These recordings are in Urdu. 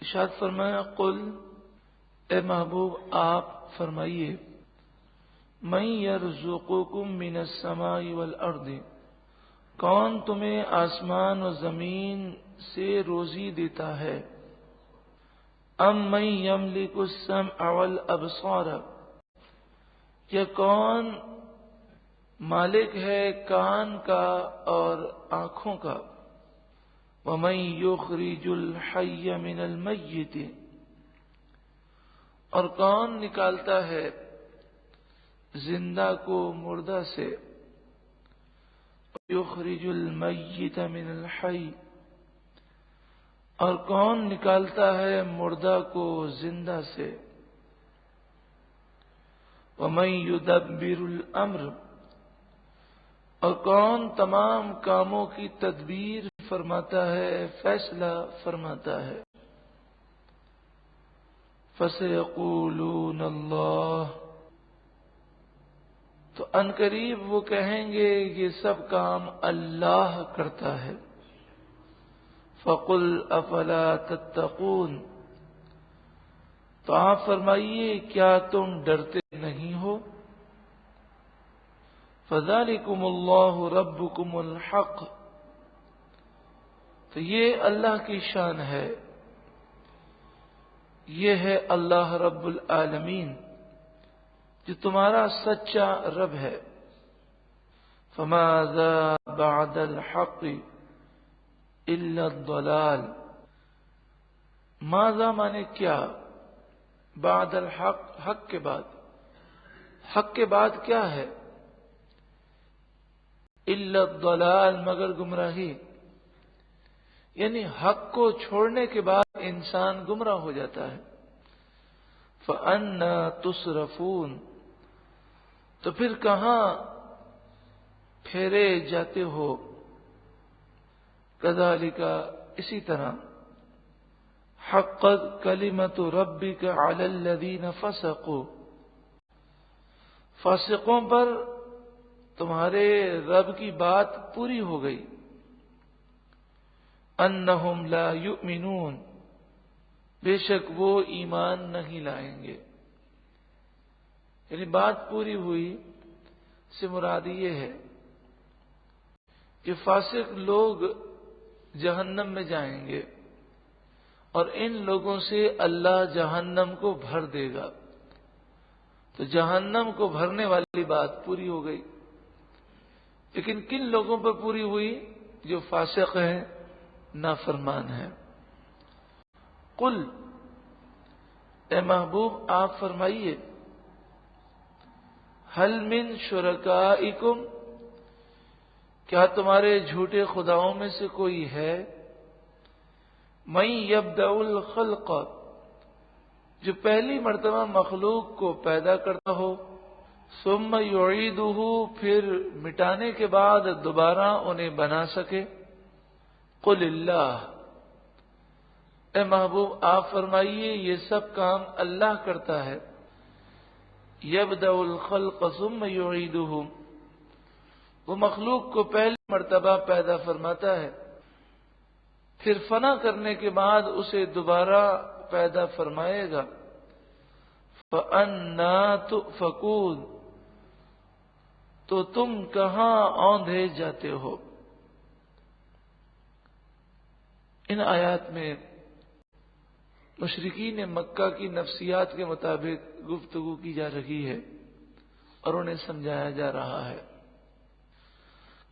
ارشاد فرمایا قل، اے محبوب آپ فرمائیے، من یرزقکم من السماء والارض، کون تمہیں آسمان و زمین سے روزی دیتا ہے؟ ام من یملک السمع والابصار، یا کون مالک ہے کان کا اور آنکھوں کا؟ ومن یخرج الحی من المیت، اور کون نکالتا ہے زندہ کو مردہ سے؟ یخرج المیت من الحی، اور کون نکالتا ہے مردہ کو زندہ سے؟ ومن یدبر الامر، اور کون تمام کاموں کی تدبیر فرماتا ہے، فیصلہ فرماتا ہے؟ فسیقولون اللہ، تو عنقریب وہ کہیں گے یہ سب کام اللہ کرتا ہے۔ فقل افلا تتقون، تو آپ فرمائیے کیا تم ڈرتے نہیں ہو؟ فذلکم اللہ ربکم الحق، تو یہ اللہ کی شان ہے، یہ ہے اللہ رب العالمین جو تمہارا سچا رب ہے۔ فماذا بعد الحق الا الضلال، ماذا مانے کیا، بعد الحق حق کے بعد، حق کے بعد کیا ہے؟ الا الضلال مگر گمراہی، یعنی حق کو چھوڑنے کے بعد انسان گمراہ ہو جاتا ہے۔ فَأَنَّا تُصْرَفُونَ، تو پھر کہاں پھیرے جاتے ہو؟ کذالک، اسی طرح، حقت کلمۃ ربک علی الذین فسقوا، فاسقوں پر تمہارے رب کی بات پوری ہو گئی۔ انہم لا یؤمنون، بے شک وہ ایمان نہیں لائیں گے، یعنی بات پوری ہوئی سے مراد یہ ہے کہ فاسق لوگ جہنم میں جائیں گے اور ان لوگوں سے اللہ جہنم کو بھر دے گا، تو جہنم کو بھرنے والی بات پوری ہو گئی۔ لیکن کن لوگوں پر پوری ہوئی؟ جو فاسق ہیں، نافرمان ہیں۔ قل، اے محبوب آپ فرمائیے، حل من شرکائکم، کیا تمہارے جھوٹے خداؤں میں سے کوئی ہے؟ من یبدأ الخلق، جو پہلی مرتبہ مخلوق کو پیدا کرتا ہو، ثم یعیدہ، پھر مٹانے کے بعد دوبارہ انہیں بنا سکے؟ قل اللہ، اے محبوب آپ فرمائیے یہ سب کام اللہ کرتا ہے۔ یبدأ الخلق ثم یعیدہ، وہ مخلوق کو پہلی مرتبہ پیدا فرماتا ہے، پھر فنا کرنے کے بعد اسے دوبارہ پیدا فرمائے گا۔ فَأَنَّا تُؤْفَكُونَ، تو تم کہاں اوندھے جاتے ہو؟ ان آیات میں مشرکین مکہ کی نفسیات کے مطابق گفتگو کی جا رہی ہے اور انہیں سمجھایا جا رہا ہے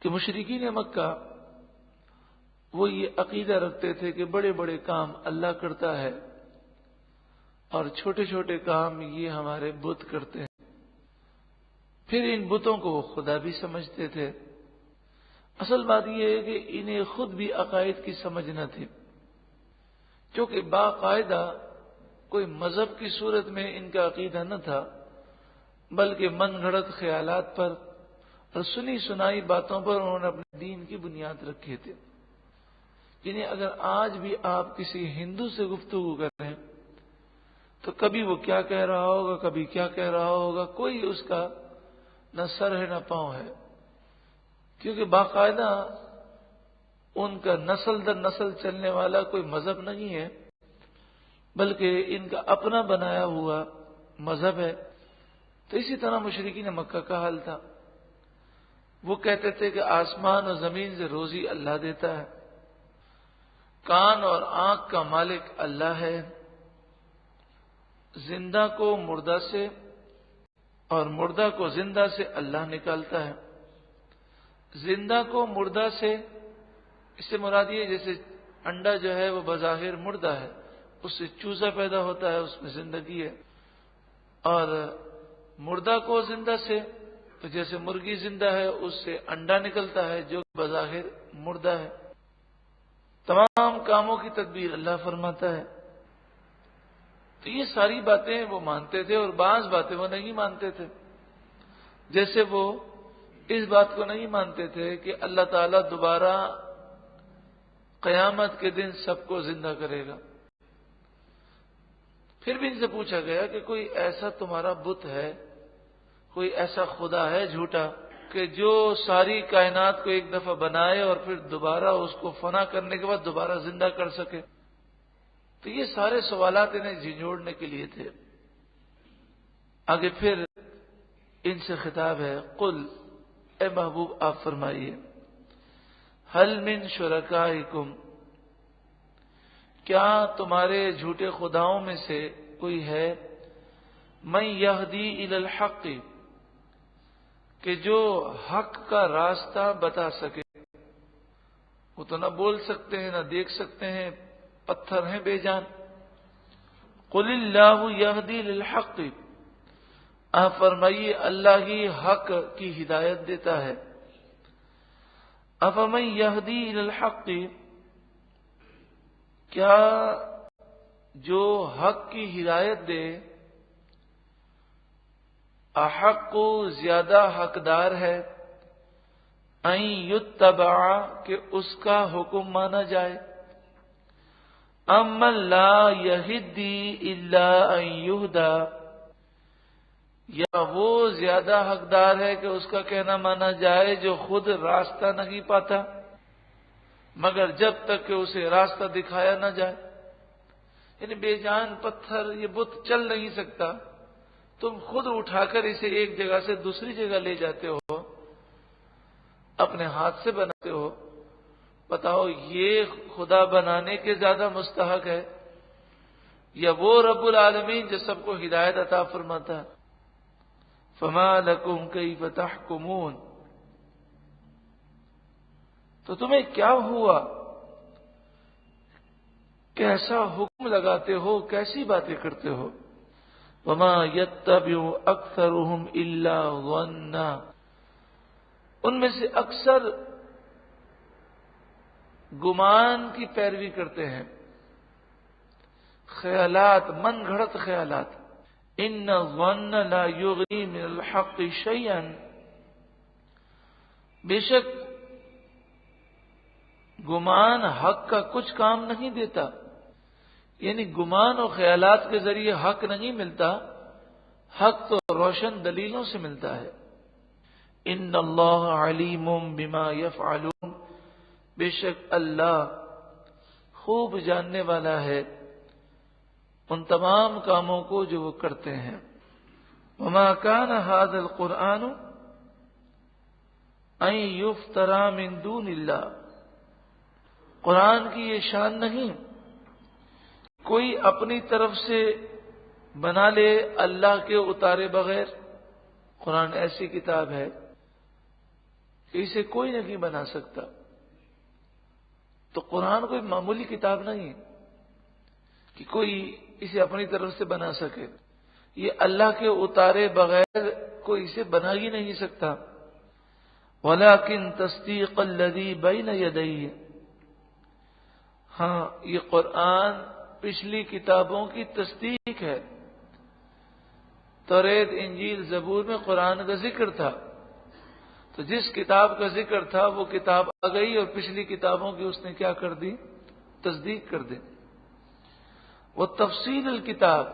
کہ مشرکین مکہ وہ یہ عقیدہ رکھتے تھے کہ بڑے بڑے کام اللہ کرتا ہے اور چھوٹے چھوٹے کام یہ ہمارے بت کرتے ہیں۔ پھر ان بتوں کو وہ خدا بھی سمجھتے تھے۔ اصل بات یہ ہے کہ انہیں خود بھی عقائد کی سمجھ نہ تھی، کیونکہ باقاعدہ کوئی مذہب کی صورت میں ان کا عقیدہ نہ تھا، بلکہ من گھڑت خیالات پر اور سنی سنائی باتوں پر انہوں نے اپنے دین کی بنیاد رکھے تھے۔ یعنی اگر آج بھی آپ کسی ہندو سے گفتگو کر رہے ہیں تو کبھی وہ کیا کہہ رہا ہوگا، کبھی کیا کہہ رہا ہوگا، کوئی اس کا نہ سر ہے نہ پاؤں ہے، کیونکہ باقاعدہ ان کا نسل در نسل چلنے والا کوئی مذہب نہیں ہے، بلکہ ان کا اپنا بنایا ہوا مذہب ہے۔ تو اسی طرح مشرکین مکہ کا حال تھا، وہ کہتے تھے کہ آسمان اور زمین سے روزی اللہ دیتا ہے، کان اور آنکھ کا مالک اللہ ہے، زندہ کو مردہ سے اور مردہ کو زندہ سے اللہ نکالتا ہے۔ زندہ کو مردہ سے، اس سے مراد یہ جیسے انڈا جو ہے وہ بظاہر مردہ ہے، اس سے چوزا پیدا ہوتا ہے، اس میں زندگی ہے، اور مردہ کو زندہ سے تو جیسے مرغی زندہ ہے اس سے انڈا نکلتا ہے جو بظاہر مردہ ہے۔ تمام کاموں کی تدبیر اللہ فرماتا ہے۔ تو یہ ساری باتیں وہ مانتے تھے، اور بعض باتیں وہ نہیں مانتے تھے، جیسے وہ اس بات کو نہیں مانتے تھے کہ اللہ تعالیٰ دوبارہ قیامت کے دن سب کو زندہ کرے گا۔ پھر بھی ان سے پوچھا گیا کہ کوئی ایسا تمہارا بت ہے، کوئی ایسا خدا ہے جھوٹا کہ جو ساری کائنات کو ایک دفعہ بنائے اور پھر دوبارہ اس کو فنا کرنے کے بعد دوبارہ زندہ کر سکے؟ تو یہ سارے سوالات انہیں جھنجھوڑنے کے لیے تھے۔ آگے پھر ان سے خطاب ہے، قل، اے محبوب آپ فرمائیے، حل من شرکائکم، کیا تمہارے جھوٹے خداؤں میں سے کوئی ہے، من یہدی الی الحق، کہ جو حق کا راستہ بتا سکے؟ وہ تو نہ بول سکتے ہیں، نہ دیکھ سکتے ہیں، پتھر ہیں بے جان۔ قل اللہ یہدی للحق، آپ فرمائیے اللہ ہی حق کی ہدایت دیتا ہے۔ افمن یہدی الی الحق، کیا جو حق کی ہدایت دے، احق کو زیادہ حقدار ہے، ان یتبع، کہ اس کا حکم مانا جائے، امن لا یہدی الا ان یہدی، یا وہ زیادہ حقدار ہے کہ اس کا کہنا مانا جائے جو خود راستہ نہیں پاتا مگر جب تک کہ اسے راستہ دکھایا نہ جائے؟ یعنی بے جان پتھر، یہ بت چل نہیں سکتا، تم خود اٹھا کر اسے ایک جگہ سے دوسری جگہ لے جاتے ہو، اپنے ہاتھ سے بناتے ہو، بتاؤ یہ خدا بنانے کے زیادہ مستحق ہے یا وہ رب العالمین جو سب کو ہدایت عطا فرماتا ہے؟ فما لکم کیف تحکمون، تو تمہیں کیا ہوا، کیسا حکم لگاتے ہو، کیسی باتیں کرتے ہو؟ وما یتبع اکثرهم الا ظنا، ان میں سے اکثر گمان کی پیروی کرتے ہیں، خیالات، من گھڑت خیالات۔ ان الظن لا یغنی من الحق شیئا، بے شک گمان حق کا کچھ کام نہیں دیتا، یعنی گمان اور خیالات کے ذریعے حق نہیں ملتا، حق تو روشن دلیلوں سے ملتا ہے۔ ان اللہ علیم بما یفعلون، بے شک اللہ خوب جاننے والا ہے ان تمام کاموں کو جو وہ کرتے ہیں۔ وما كان هذا القرآن ان يفترى من دون اللہ، قرآن کی یہ شان نہیں کوئی اپنی طرف سے بنا لے اللہ کے اتارے بغیر۔ قرآن ایسی کتاب ہے کہ اسے کوئی نہیں بنا سکتا۔ تو قرآن کوئی معمولی کتاب نہیں ہے کہ کوئی اسے اپنی طرف سے بنا سکے، یہ اللہ کے اتارے بغیر کوئی اسے بنا ہی نہیں سکتا۔ وَلَكِن تَصْدِيقَ الَّذِي بَيْنَ يَدَيْهِ، ہاں یہ قرآن پچھلی کتابوں کی تصدیق ہے۔ توریت، انجیل، زبور میں قرآن کا ذکر تھا، تو جس کتاب کا ذکر تھا وہ کتاب آ گئی اور پچھلی کتابوں کی اس نے کیا کر دی؟ تصدیق کر دی۔ وہ تفصیل الکتاب،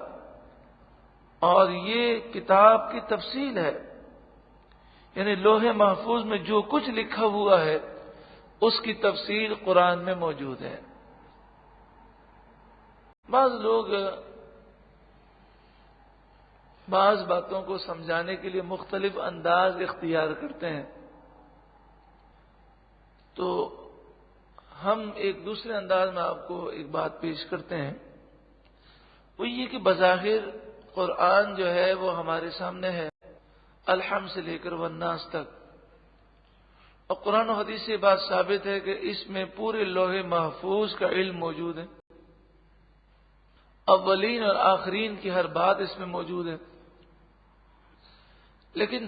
اور یہ کتاب کی تفصیل ہے، یعنی لوح محفوظ میں جو کچھ لکھا ہوا ہے اس کی تفصیل قرآن میں موجود ہے۔ بعض لوگ بعض باتوں کو سمجھانے کے لیے مختلف انداز اختیار کرتے ہیں، تو ہم ایک دوسرے انداز میں آپ کو ایک بات پیش کرتے ہیں، وہ یہ کہ بظاہر قرآن جو ہے وہ ہمارے سامنے ہے، الحمد سے لے کر والناس تک، اور قرآن و حدیث سے بات ثابت ہے کہ اس میں پورے لوح محفوظ کا علم موجود ہے، اولین اور آخرین کی ہر بات اس میں موجود ہے۔ لیکن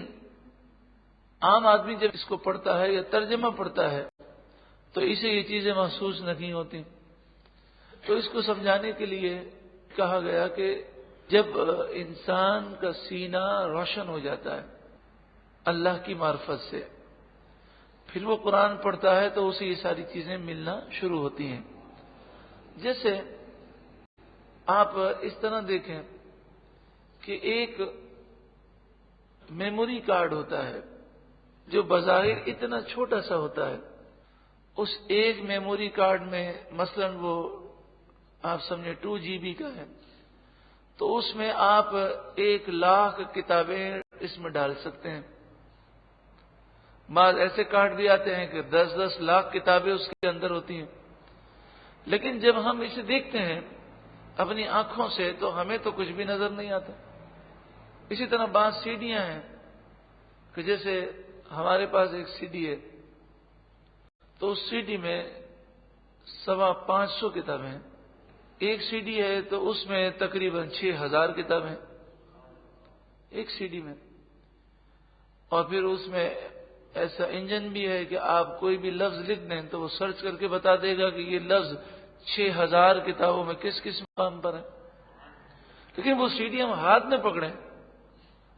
عام آدمی جب اس کو پڑھتا ہے یا ترجمہ پڑھتا ہے تو اسے یہ چیزیں محسوس نہیں ہوتی، تو اس کو سمجھانے کے لیے کہا گیا کہ جب انسان کا سینہ روشن ہو جاتا ہے اللہ کی معرفت سے، پھر وہ قرآن پڑھتا ہے تو اسے یہ ساری چیزیں ملنا شروع ہوتی ہیں۔ جیسے آپ اس طرح دیکھیں کہ ایک میموری کارڈ ہوتا ہے جو بظاہر اتنا چھوٹا سا ہوتا ہے، اس ایک میموری کارڈ میں مثلا وہ آپ سمجھیں 2 GB کا ہے، تو اس میں آپ 1,00,000 کتابیں اس میں ڈال سکتے ہیں۔ بعض ایسے کارڈ بھی آتے ہیں کہ 10-10 لاکھ کتابیں اس کے اندر ہوتی ہیں، لیکن جب ہم اسے دیکھتے ہیں اپنی آنکھوں سے تو ہمیں تو کچھ بھی نظر نہیں آتا۔ اسی طرح بعض سیڈیاں ہیں کہ جیسے ہمارے پاس ایک سی ڈی ہے، تو اس سی ڈی میں 550 کتابیں ہیں، ایک سی ڈی ہے تو اس میں تقریباً 6,000 کتابیں ایک سی ڈی میں، اور پھر اس میں ایسا انجن بھی ہے کہ آپ کوئی بھی لفظ لکھ دیں تو وہ سرچ کر کے بتا دے گا کہ یہ لفظ 6,000 کتابوں میں کس کس مقام پر ہے۔ لیکن وہ سی ڈی ہم ہاتھ میں پکڑیں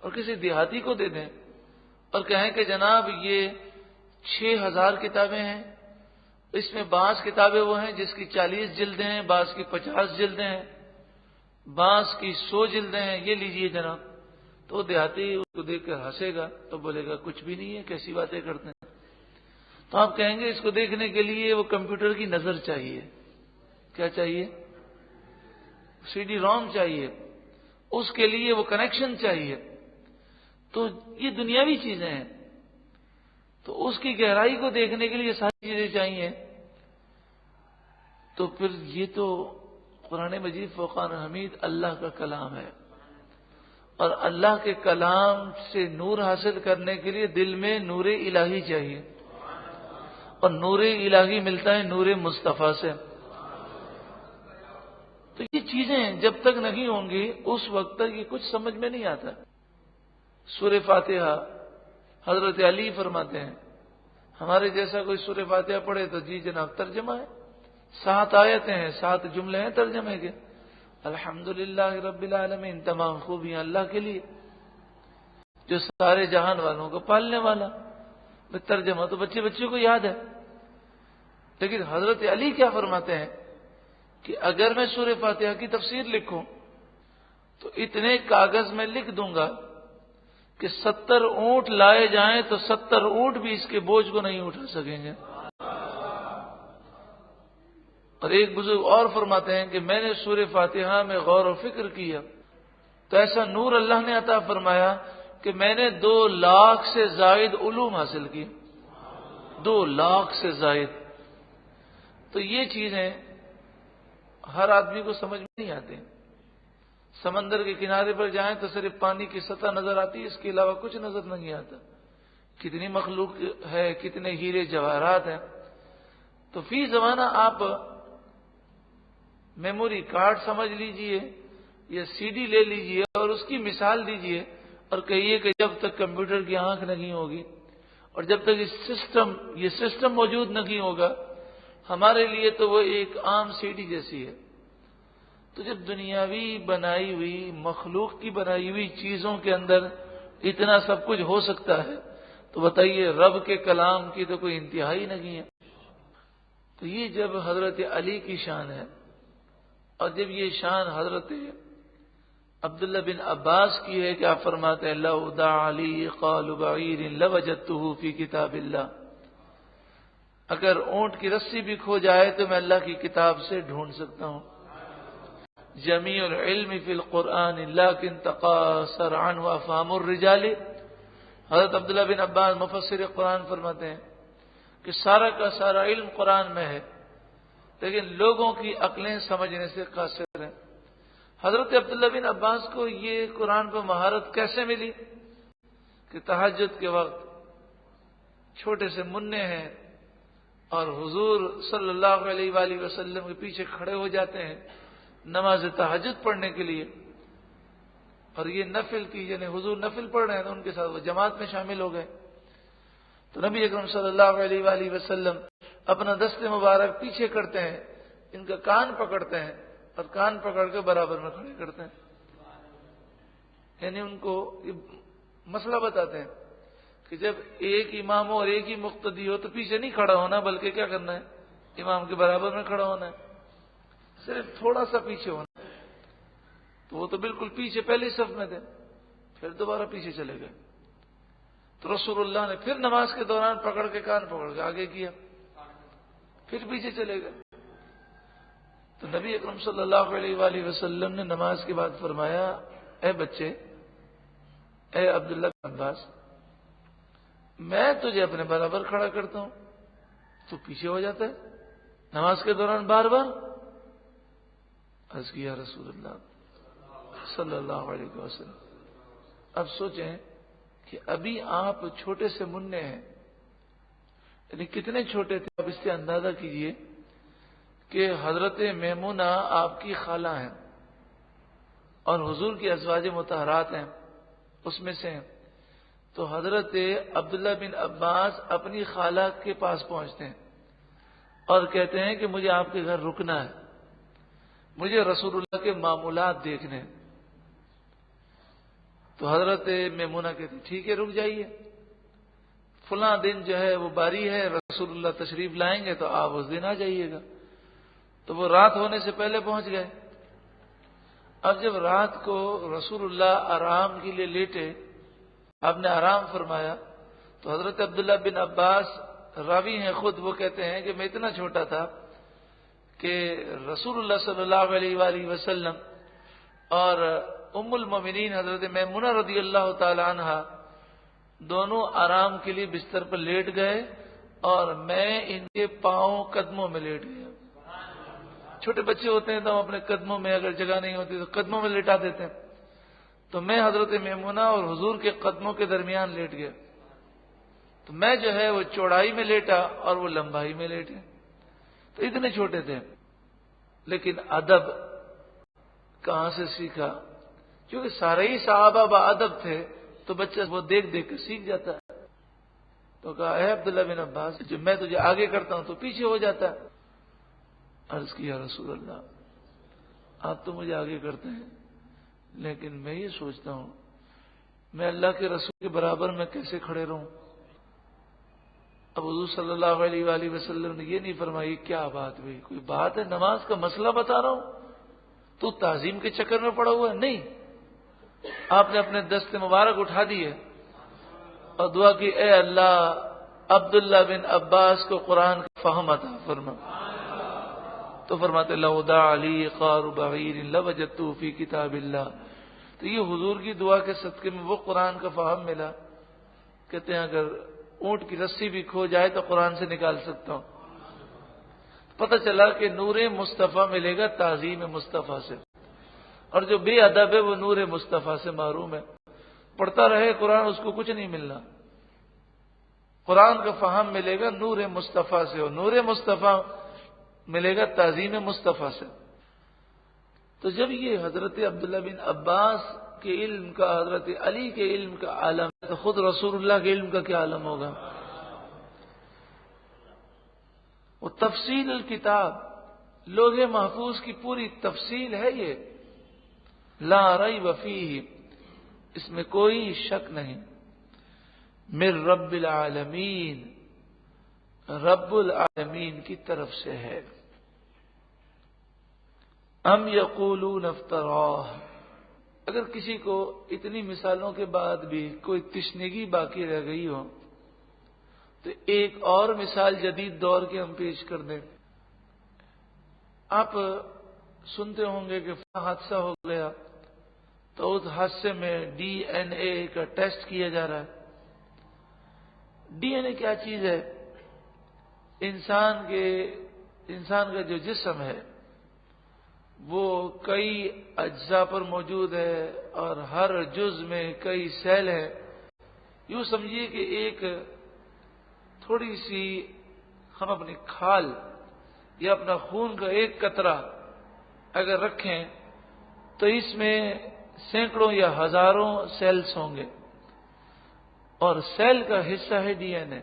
اور کسی دیہاتی کو دے دیں اور کہیں کہ جناب یہ 6,000 کتابیں ہیں، اس میں بعض کتابیں وہ ہیں جس کی 40 جلدیں ہیں، بعض کی 50 جلدیں ہیں، بعض کی 100 جلدیں ہیں، یہ لیجئے جناب، تو دیہاتی اس کو دیکھ کر ہنسے گا تو بولے گا کچھ بھی نہیں ہے، کیسی باتیں کرتے ہیں۔ تو آپ کہیں گے اس کو دیکھنے کے لیے وہ کمپیوٹر کی نظر چاہیے، کیا چاہیے؟ سی ڈی روم چاہیے، اس کے لیے وہ کنیکشن چاہیے۔ تو یہ دنیاوی چیزیں ہیں، تو اس کی گہرائی کو دیکھنے کے لیے ساری چیزیں چاہیے۔ تو پھر یہ تو قرآن مجید فرقان حمید اللہ کا کلام ہے، اور اللہ کے کلام سے نور حاصل کرنے کے لیے دل میں نور الہی چاہیے، اور نور الہی ملتا ہے نور مصطفیٰ سے۔ تو یہ چیزیں جب تک نہیں ہوں گی اس وقت تک یہ کچھ سمجھ میں نہیں آتا۔ سورہ فاتحہ حضرت علی فرماتے ہیں ہمارے جیسا کوئی سورہ فاتحہ پڑھے تو جی جناب ترجمہ ہے، 7 آیتیں ہیں، 7 جملے ہیں ترجمے کے، الحمدللہ رب العالمین، تمام خوبیاں اللہ کے لیے جو سارے جہان والوں کو پالنے والا۔ ترجمہ تو بچے کو یاد ہے، لیکن حضرت علی کیا فرماتے ہیں کہ اگر میں سورہ فاتحہ کی تفسیر لکھوں تو اتنے کاغذ میں لکھ دوں گا کہ 70 اونٹ لائے جائیں تو 70 اونٹ بھی اس کے بوجھ کو نہیں اٹھا سکیں گے۔ اور ایک بزرگ اور فرماتے ہیں کہ میں نے سورہ فاتحہ میں غور و فکر کیا تو ایسا نور اللہ نے عطا فرمایا کہ میں نے 2 لاکھ سے زائد علوم حاصل کی، 2 لاکھ سے زائد۔ تو یہ چیزیں ہر آدمی کو سمجھ میں نہیں آتی۔ سمندر کے کنارے پر جائیں تو صرف پانی کی سطح نظر آتی ہے، اس کے علاوہ کچھ نظر نہیں آتا۔ کتنی مخلوق ہے، کتنے ہیرے جواہرات ہیں۔ تو فی زمانہ آپ میموری کارڈ سمجھ لیجئے یا سی ڈی لے لیجئے اور اس کی مثال دیجئے اور کہیے کہ جب تک کمپیوٹر کی آنکھ نہیں ہوگی اور جب تک یہ سسٹم موجود نہیں ہوگا ہمارے لیے تو وہ ایک عام سی ڈی جیسی ہے۔ تو جب دنیاوی بنائی ہوئی مخلوق کی بنائی ہوئی چیزوں کے اندر اتنا سب کچھ ہو سکتا ہے تو بتائیے رب کے کلام کی تو کوئی انتہا ہی نہیں ہے۔ تو یہ جب حضرت علی کی شان ہے، اور جب یہ شان حضرت عبداللہ بن عباس کی ہے کہ آپ فرماتے ہیں لو دع علی قال بعیر لوجدته فی کتاب اللہ، اگر اونٹ کی رسی بھی کھو جائے تو میں اللہ کی کتاب سے ڈھونڈ سکتا ہوں۔ جمیع العلم فی القرآن لیکن تقاصر عنہ افہام الرجال. حضرت عبداللہ بن عباس مفسر قرآن فرماتے ہیں کہ سارا کا سارا علم قرآن میں ہے لیکن لوگوں کی عقلیں سمجھنے سے قاصر ہیں. حضرت عبداللہ بن عباس کو یہ قرآن پر مہارت کیسے ملی کہ تہجد کے وقت چھوٹے سے منع ہیں اور حضور صلی اللہ علیہ وآلہ وسلم کے پیچھے کھڑے ہو جاتے ہیں نماز تہجد پڑھنے کے لیے. اور یہ نفل کی یعنی حضور نفل پڑھ رہے ہیں تو ان کے ساتھ وہ جماعت میں شامل ہو گئے. تو نبی اکرم صلی اللہ علیہ وآلہ وسلم اپنا دست مبارک پیچھے کرتے ہیں, ان کا کان پکڑتے ہیں اور کان پکڑ کے برابر میں کھڑے کرتے ہیں. یعنی ان کو یہ مسئلہ بتاتے ہیں کہ جب ایک امام ہو اور ایک ہی مقتدی ہو تو پیچھے نہیں کھڑا ہونا بلکہ کیا کرنا ہے, امام کے برابر میں کھڑا ہونا ہے, صرف تھوڑا سا پیچھے ہونا. تو وہ تو بالکل پیچھے پہلی صف میں تھے, پھر دوبارہ پیچھے چلے گئے. تو رسول اللہ نے پھر نماز کے دوران پکڑ کے کان پکڑ کے آگے کیا, پھر پیچھے چلے گئے. تو نبی اکرم صلی اللہ علیہ وآلہ وسلم نے نماز کے بعد فرمایا, اے بچے, اے عبداللہ بن عباس, میں تجھے اپنے برابر کھڑا کرتا ہوں, تو پیچھے ہو جاتا ہے نماز کے دوران بار بار. عرض کیا رسول اللہ صلی اللہ علیہ وسلم, اب سوچیں کہ ابھی آپ چھوٹے سے منع ہیں, یعنی کتنے چھوٹے تھے آپ اس سے اندازہ کیجئے کہ حضرت میمونہ آپ کی خالہ ہیں اور حضور کی ازواج مطہرات ہیں, اس میں سے ہیں. تو حضرت عبداللہ بن عباس اپنی خالہ کے پاس پہنچتے ہیں اور کہتے ہیں کہ مجھے آپ کے گھر رکنا ہے, مجھے رسول اللہ کے معمولات دیکھنے. تو حضرت میمونہ کہتے ٹھیک ہے رک جائیے, فلاں دن جو ہے وہ باری ہے, رسول اللہ تشریف لائیں گے تو آپ اس دن آ جائیے گا. تو وہ رات ہونے سے پہلے پہنچ گئے. اب جب رات کو رسول اللہ آرام کے لیے لیٹے, آپ نے آرام فرمایا, تو حضرت عبداللہ بن عباس راوی ہیں خود, وہ کہتے ہیں کہ میں اتنا چھوٹا تھا کہ رسول اللہ صلی اللہ علیہ وآلہ وسلم اور ام المومنین حضرت میمونہ رضی اللہ تعالی عنہ دونوں آرام کے لیے بستر پر لیٹ گئے اور میں ان کے پاؤں قدموں میں لیٹ گیا. چھوٹے بچے ہوتے ہیں تو ہم اپنے قدموں میں, اگر جگہ نہیں ہوتی تو قدموں میں لیٹا دیتے ہیں. تو میں حضرت میمونہ اور حضور کے قدموں کے درمیان لیٹ گیا. تو میں جو ہے وہ چوڑائی میں لیٹا اور وہ لمبائی میں لیٹے. تو اتنے چھوٹے تھے, لیکن ادب کہاں سے سیکھا, کیونکہ سارے ہی صحابہ با ادب تھے تو بچہ وہ دیکھ دیکھ کے سیکھ جاتا ہے. تو کہا اے عبداللہ بن عباس, جب میں تجھے آگے کرتا ہوں تو پیچھے ہو جاتا ہے. عرض کیا رسول اللہ, آپ تو مجھے آگے کرتے ہیں لیکن میں یہ سوچتا ہوں میں اللہ کے رسول کے برابر میں کیسے کھڑے رہوں. اب حضور صلی اللہ علیہ وآلہ وسلم نے یہ نہیں فرمائی کیا بات ہوئی, کوئی بات ہے, نماز کا مسئلہ بتا رہا ہوں, تو تعظیم کے چکر میں پڑا ہوا ہے. نہیں, آپ نے اپنے دست مبارک اٹھا دیے اور دعا کی, اے اللہ عبداللہ بن عباس کو قرآن کا فہم عطا فرما. تو فرماتے لودا علی قار بعیر لوجدت فی کتاب اللہ. تو یہ حضور کی دعا کے صدقے میں وہ قرآن کا فہم ملا. کہتے ہیں اگر اونٹ کی رسی بھی کھو جائے تو قرآن سے نکال سکتا ہوں. پتہ چلا کہ نور مصطفیٰ ملے گا تعظیم مصطفیٰ سے, اور جو بے ادب ہے وہ نور مصطفیٰ سے محروم ہے. پڑھتا رہے قرآن اس کو کچھ نہیں ملنا. قرآن کا فہم ملے گا نور مصطفیٰ سے, اور نور مصطفیٰ ملے گا تعظیم مصطفیٰ سے. تو جب یہ حضرت عبداللہ بن عباس کے علم کا, حضرت علی کے علم کا عالم ہے, تو خود رسول اللہ کے علم کا کیا عالم ہوگا. وہ تفصیل الکتاب, لوح محفوظ کی پوری تفصیل ہے یہ, لا ریب فیہ, اس میں کوئی شک نہیں. من رب العالمین, رب العالمین کی طرف سے ہے. ام یقولون افتراہ, اگر کسی کو اتنی مثالوں کے بعد بھی کوئی تشنگی باقی رہ گئی ہو تو ایک اور مثال جدید دور کے ہم پیش کر دیں. آپ سنتے ہوں گے کہ حادثہ ہو گیا تو اس حادثے میں ڈی این اے کا ٹیسٹ کیا جا رہا ہے. ڈی این اے کیا چیز ہے؟ انسان کا جو جسم ہے وہ کئی اجزاء پر موجود ہے اور ہر جز میں کئی سیل ہیں. یوں سمجھیے کہ ایک تھوڑی سی ہم اپنی کھال یا اپنا خون کا ایک قطرہ اگر رکھیں تو اس میں سینکڑوں یا ہزاروں سیلز ہوں گے اور سیل کا حصہ ہے ڈی این اے.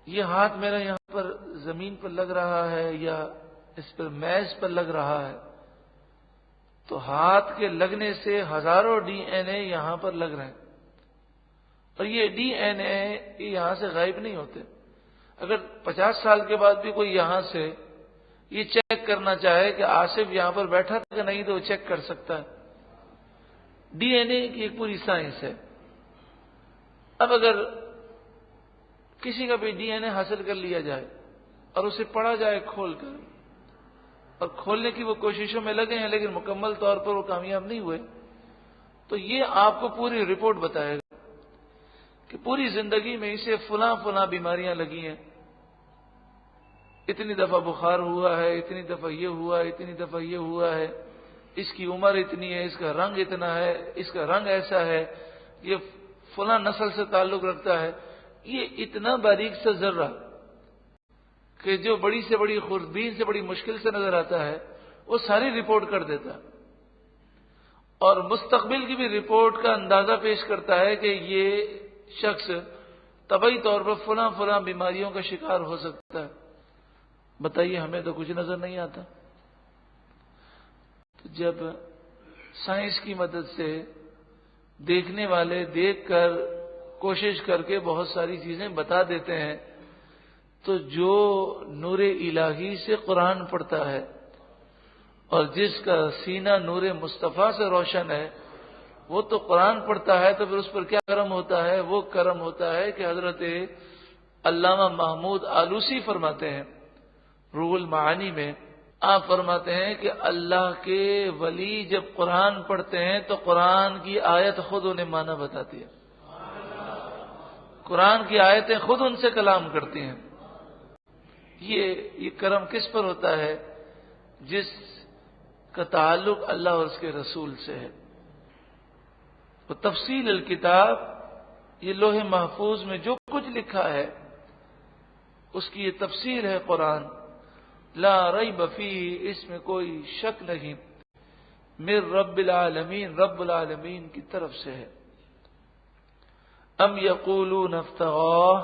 یہ ہاتھ میرا یہاں پر زمین پر لگ رہا ہے یا اس پر میز پر لگ رہا ہے تو ہاتھ کے لگنے سے ہزاروں ڈی این اے یہاں پر لگ رہے ہیں اور یہ ڈی این اے یہاں سے غائب نہیں ہوتے. اگر 50 سال کے بعد بھی کوئی یہاں سے یہ چیک کرنا چاہے کہ آصف یہاں پر بیٹھا تھا کہ نہیں تو وہ چیک کر سکتا ہے. ڈی این اے کی ایک پوری سائنس ہے. اب اگر کسی کا بھی ڈی این اے حاصل کر لیا جائے اور اسے پڑھا جائے کھول کر اور کھولنے کی وہ کوششوں میں لگے ہیں لیکن مکمل طور پر وہ کامیاب نہیں ہوئے تو یہ آپ کو پوری رپورٹ بتائے گا کہ پوری زندگی میں اسے فلاں فلاں بیماریاں لگی ہیں, اتنی دفعہ بخار ہوا ہے, اتنی دفعہ یہ ہوا ہے, اتنی دفعہ یہ ہوا ہے, اس کی عمر اتنی ہے, اس کا رنگ اتنا ہے, اس کا رنگ ایسا ہے, یہ فلاں نسل سے تعلق رکھتا ہے. یہ اتنا باریک سا ذرہ کہ جو بڑی سے بڑی خوردبین سے بڑی مشکل سے نظر آتا ہے وہ ساری رپورٹ کر دیتا ہے اور مستقبل کی بھی رپورٹ کا اندازہ پیش کرتا ہے کہ یہ شخص طبعی طور پر فلاں فلاں بیماریوں کا شکار ہو سکتا ہے. بتائیے, ہمیں تو کچھ نظر نہیں آتا. تو جب سائنس کی مدد سے دیکھنے والے دیکھ کر کوشش کر کے بہت ساری چیزیں بتا دیتے ہیں تو جو نور الہی سے قرآن پڑھتا ہے اور جس کا سینہ نور مصطفیٰ سے روشن ہے وہ تو قرآن پڑھتا ہے تو پھر اس پر کیا کرم ہوتا ہے؟ وہ کرم ہوتا ہے کہ حضرت علامہ محمود آلوسی فرماتے ہیں روح المعانی میں, آپ فرماتے ہیں کہ اللہ کے ولی جب قرآن پڑھتے ہیں تو قرآن کی آیت خود انہیں معنی بتاتی ہے, قرآن کی آیتیں خود ان سے کلام کرتی ہیں. یہ کرم کس پر ہوتا ہے؟ جس کا تعلق اللہ اور اس کے رسول سے ہے. وہ تفصیل الکتاب, یہ لوح محفوظ میں جو کچھ لکھا ہے اس کی یہ تفسیر ہے قرآن. لا ریب فیہ, اس میں کوئی شک نہیں, من رب العالمین, رب العالمین کی طرف سے ہے. ام یقولون افتراہ,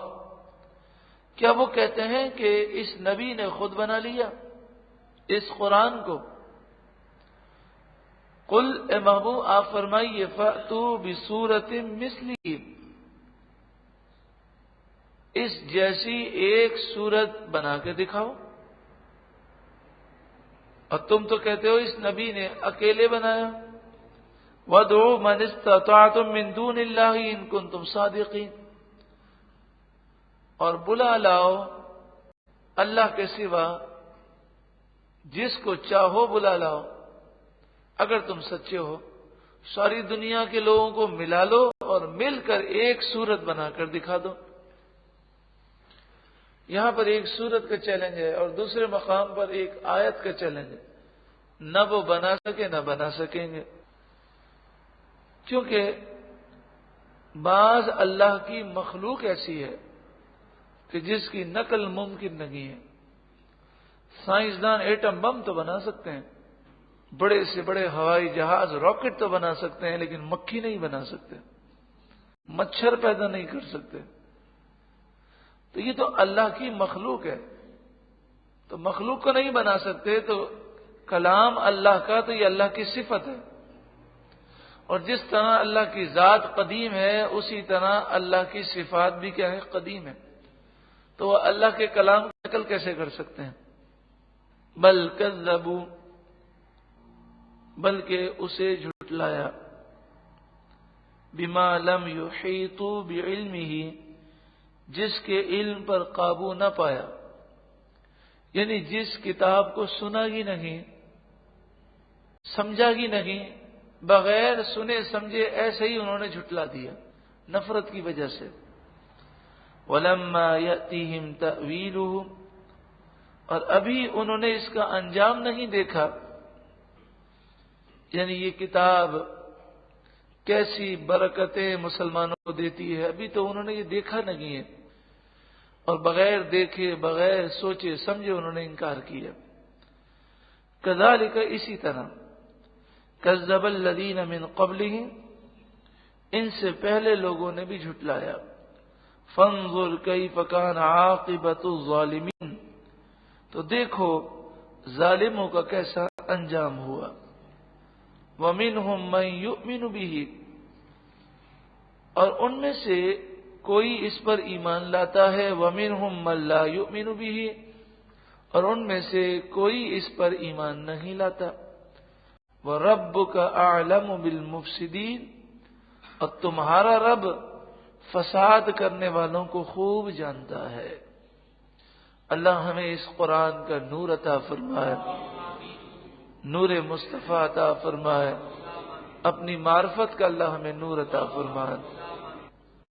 کیا وہ کہتے ہیں کہ اس نبی نے خود بنا لیا اس قرآن کو؟ قل, اے محبوب آپ فرمائیے, فأتوا بسورۃ مثلہ, اس جیسی ایک سورت بنا کے دکھاؤ. اور تم تو کہتے ہو اس نبی نے اکیلے بنایا. وَادْعُوا مَنِ اسْتَطَعْتُم مِّن دُونِ اللَّهِ إِن كُنتُمْ صَادِقِينَ, اور بلا لاؤ اللہ کے سوا جس کو چاہو بلا لاؤ اگر تم سچے ہو. ساری دنیا کے لوگوں کو ملا لو اور مل کر ایک سورت بنا کر دکھا دو. یہاں پر ایک سورت کا چیلنج ہے اور دوسرے مقام پر ایک آیت کا چیلنج ہے. نہ وہ بنا سکے نہ بنا سکیں گے, کیونکہ بعض اللہ کی مخلوق ایسی ہے کہ جس کی نقل ممکن نہیں ہے. سائنسدان ایٹم بم تو بنا سکتے ہیں, بڑے سے بڑے ہوائی جہاز راکٹ تو بنا سکتے ہیں, لیکن مکھی نہیں بنا سکتے, مچھر پیدا نہیں کر سکتے. تو یہ تو اللہ کی مخلوق ہے, تو مخلوق کو نہیں بنا سکتے. تو کلام اللہ کا تو یہ اللہ کی صفت ہے, اور جس طرح اللہ کی ذات قدیم ہے اسی طرح اللہ کی صفات بھی کیا ہے؟ قدیم ہے. تو وہ اللہ کے کلام کی نقل کیسے کر سکتے ہیں؟ بل کذبوا, بلکہ اسے جھٹلایا, بما لم یحیطوا بعلمہ, جس کے علم پر قابو نہ پایا, یعنی جس کتاب کو سنا ہی نہیں سمجھا ہی نہیں، بغیر سنے سمجھے ایسے ہی انہوں نے جھٹلا دیا نفرت کی وجہ سے۔ وَلَمَّا يَأْتِهِمْ تَأْوِيلُهُ، اور ابھی انہوں نے اس کا انجام نہیں دیکھا، یعنی یہ کتاب کیسی برکتیں مسلمانوں کو دیتی ہے، ابھی تو انہوں نے یہ دیکھا نہیں ہے، اور بغیر دیکھے بغیر سوچے سمجھے انہوں نے انکار کیا۔ کذالک، اسی طرح، کذب الذین من قبلہم، ان سے پہلے لوگوں نے بھی جھٹلایا۔ فانظر کیف کان عاقبۃ الظالمین، تو دیکھو ظالموں کا کیسا انجام ہوا۔ ومنہم من یؤمن بہ، اور ان میں سے کوئی اس پر ایمان لاتا ہے۔ ومنہم من لا یؤمن بہ، اور ان میں سے کوئی اس پر ایمان نہیں لاتا۔ وَرَبُّكَ أَعْلَمُ بِالْمُفْسِدِينَ، اور تمہارا رب فساد کرنے والوں کو خوب جانتا ہے۔ اللہ ہمیں اس قرآن کا نور عطا فرمائے، نور مصطفیٰ عطا فرمائے، اپنی معرفت کا اللہ ہمیں نور عطا فرمائے۔